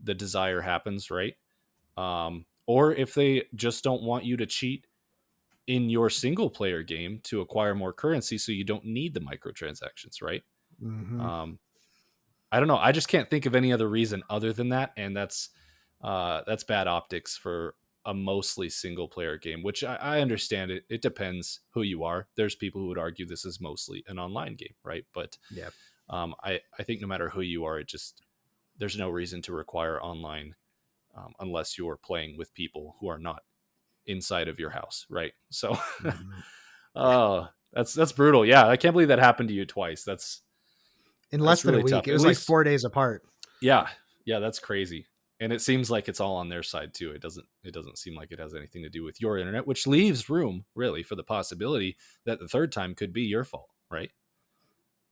[SPEAKER 2] the desire happens, right? Or if they just don't want you to cheat in your single player game to acquire more currency so you don't need the microtransactions, right?
[SPEAKER 1] Mm-hmm.
[SPEAKER 2] Um, I don't know. I just can't think of any other reason other than that, and that's bad optics for a mostly single player game, which I understand. It depends who you are. There's people who would argue this is mostly an online game, right? But
[SPEAKER 1] Yeah.
[SPEAKER 2] I think no matter who you are, it just there's no reason to require online unless you're playing with people who are not inside of your house, right? So,
[SPEAKER 1] Mm-hmm. Yeah.
[SPEAKER 2] oh, that's brutal. Yeah, I can't believe that happened to you twice.
[SPEAKER 1] In less
[SPEAKER 2] That's
[SPEAKER 1] than a
[SPEAKER 2] really
[SPEAKER 1] week.
[SPEAKER 2] tough.
[SPEAKER 1] It
[SPEAKER 2] At
[SPEAKER 1] was like
[SPEAKER 2] least,
[SPEAKER 1] 4 days apart.
[SPEAKER 2] yeah, yeah, that's crazy. And it seems like it's all on their side too. It doesn't seem like it has anything to do with your internet, which leaves room really for the possibility that the third time could be your fault, right?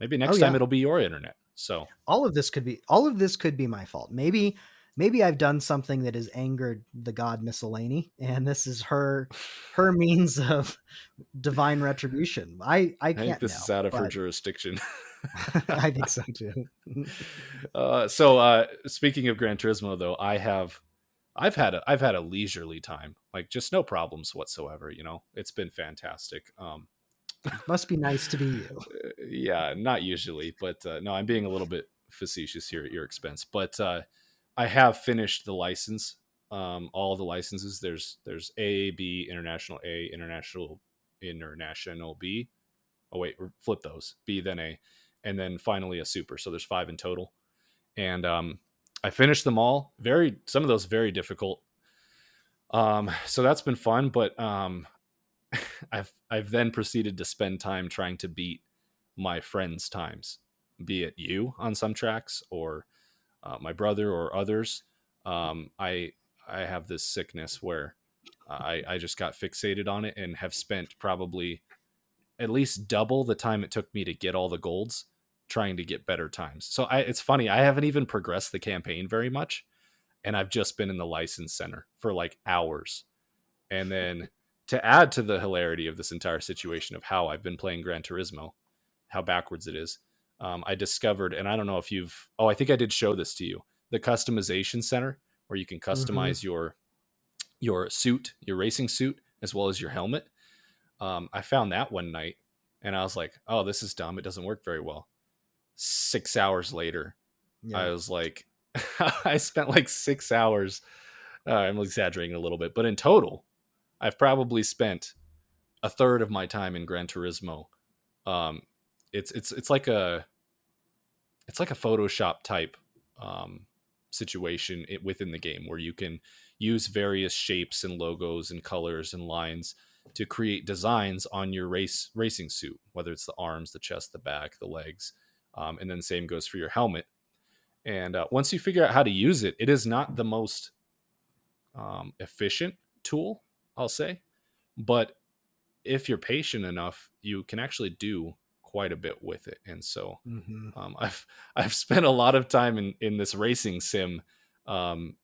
[SPEAKER 2] Maybe
[SPEAKER 1] Oh
[SPEAKER 2] next time
[SPEAKER 1] yeah.
[SPEAKER 2] it'll be your internet. So
[SPEAKER 1] All of this could be my fault. Maybe I've done something that has angered the god Miscellany, and this is her means of divine retribution. I
[SPEAKER 2] I think
[SPEAKER 1] can't
[SPEAKER 2] this is
[SPEAKER 1] know,
[SPEAKER 2] out of her
[SPEAKER 1] but
[SPEAKER 2] jurisdiction.
[SPEAKER 1] I think so too.
[SPEAKER 2] Speaking of Gran Turismo, though, I've had a leisurely time, like just no problems whatsoever. It's been fantastic.
[SPEAKER 1] Must be nice to be you.
[SPEAKER 2] Yeah, not usually, but no, I'm being a little bit facetious here at your expense. But I have finished the license, all the licenses. There's A, B, International A, International B. Oh wait, flip those. B then A, and then finally a Super. So there's 5 in total, and I finished them all. Some of those very difficult. So that's been fun, but I've then proceeded to spend time trying to beat my friends' times. be it you on some tracks or my brother or others. I have this sickness where I just got fixated on it and have spent probably at least double the time it took me to get all the golds trying to get better times. So it's funny, I haven't even progressed the campaign very much, and I've just been in the license center for like hours. And then to add to the hilarity of this entire situation of how I've been playing Gran Turismo, how backwards it is, I discovered, and I don't know if you've, I think I did show this to you, the customization center where you can
[SPEAKER 1] Mm-hmm.
[SPEAKER 2] customize your suit, your racing suit, as well as your helmet. I found that one night, and I was like, "Oh, this is dumb. It doesn't work very well." 6 hours later, I
[SPEAKER 1] Yeah.
[SPEAKER 2] was like, I spent like 6 hours. I'm exaggerating a little bit, but in total, I've probably spent a third of my time in Gran Turismo. Um, it's like a Photoshop type um, situation within the game where you can use various shapes and logos and colors and lines to create designs on your racing suit, whether it's the arms, the chest, the back, the legs, and then same goes for your helmet. And once you figure out how to use it, it is not the most efficient tool, I'll say, but if you're patient enough, you can actually do quite a bit with it. And so
[SPEAKER 1] Mm-hmm.
[SPEAKER 2] I've spent a lot of time in this racing sim,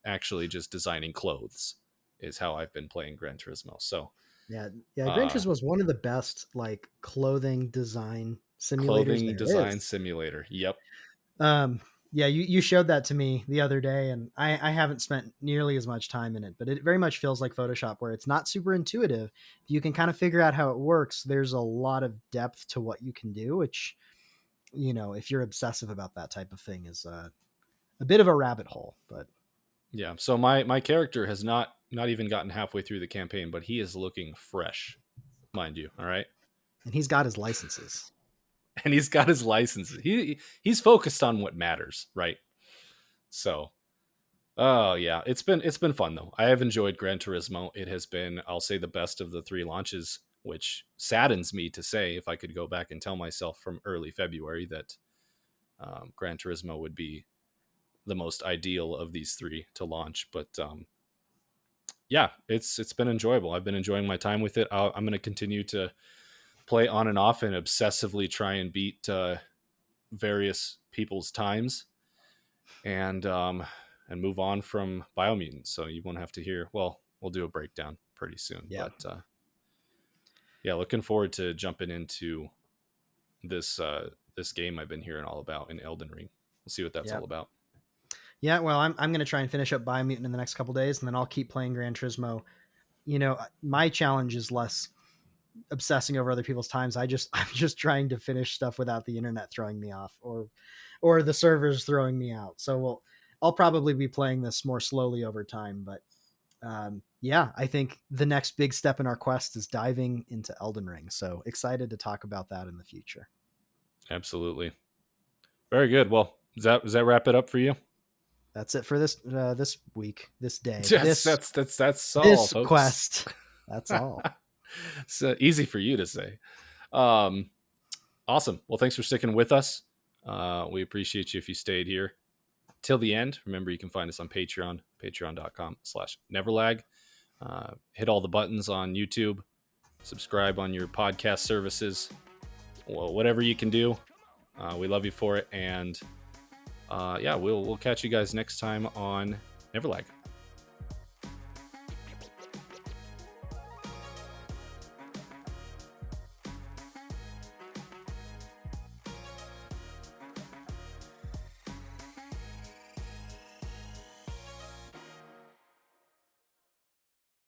[SPEAKER 2] actually just designing clothes is how I've been playing Gran Turismo. So
[SPEAKER 1] Yeah, yeah. Gran
[SPEAKER 2] uh,
[SPEAKER 1] Turismo was one of the best like clothing design simulators
[SPEAKER 2] clothing
[SPEAKER 1] there
[SPEAKER 2] design
[SPEAKER 1] is.
[SPEAKER 2] simulator. Yep.
[SPEAKER 1] Um, yeah, you showed that to me the other day, and I haven't spent nearly as much time in it, but it very much feels like Photoshop, where it's not super intuitive. You can kind of figure out how it works. There's a lot of depth to what you can do, which, if you're obsessive about that type of thing, is a bit of a rabbit hole. But
[SPEAKER 2] Yeah. So my character has not even gotten halfway through the campaign, but he is looking fresh, mind you. All right.
[SPEAKER 1] and he's got his licenses.
[SPEAKER 2] And he's got his license. He's focused on what matters, right? So oh yeah, it's been fun though. I have enjoyed Gran Turismo. It has been, I'll say, the best of the three launches, which saddens me to say. If I could go back and tell myself from early February that Gran Turismo would be the most ideal of these three to launch, but yeah, it's been enjoyable. I've been enjoying my time with it. I'm going to continue to play on and off and obsessively try and beat various people's times, and move on from Biomutant. So you won't have to hear. Well, we'll do a breakdown pretty soon,
[SPEAKER 1] Yeah,
[SPEAKER 2] but yeah, looking forward to jumping into this game I've been hearing all about in Elden Ring. We'll see what that's
[SPEAKER 1] yeah,
[SPEAKER 2] all about.
[SPEAKER 1] yeah. Well, I'm going to try and finish up Biomutant in the next couple days, and then I'll keep playing Gran Turismo. My challenge is less obsessing over other people's times. I'm just trying to finish stuff without the internet throwing me off, or the servers throwing me out. So I'll probably be playing this more slowly over time, but yeah, I think the next big step in our quest is diving into Elden Ring. So excited to talk about that in the future.
[SPEAKER 2] Absolutely, very good. Well, does that wrap it up for you?
[SPEAKER 1] That's it for this week, this day,
[SPEAKER 2] Yes,
[SPEAKER 1] this
[SPEAKER 2] that's all,
[SPEAKER 1] this
[SPEAKER 2] folks.
[SPEAKER 1] quest. That's all.
[SPEAKER 2] So easy for you to say. Um, awesome. Well, thanks for sticking with us. We appreciate you if you stayed here till the end. Remember, you can find us on Patreon, patreon.com/NeverLag. Hit all the buttons on YouTube. Subscribe on your podcast services. Well, whatever you can do. We love you for it. And yeah, we'll catch you guys next time on NeverLag.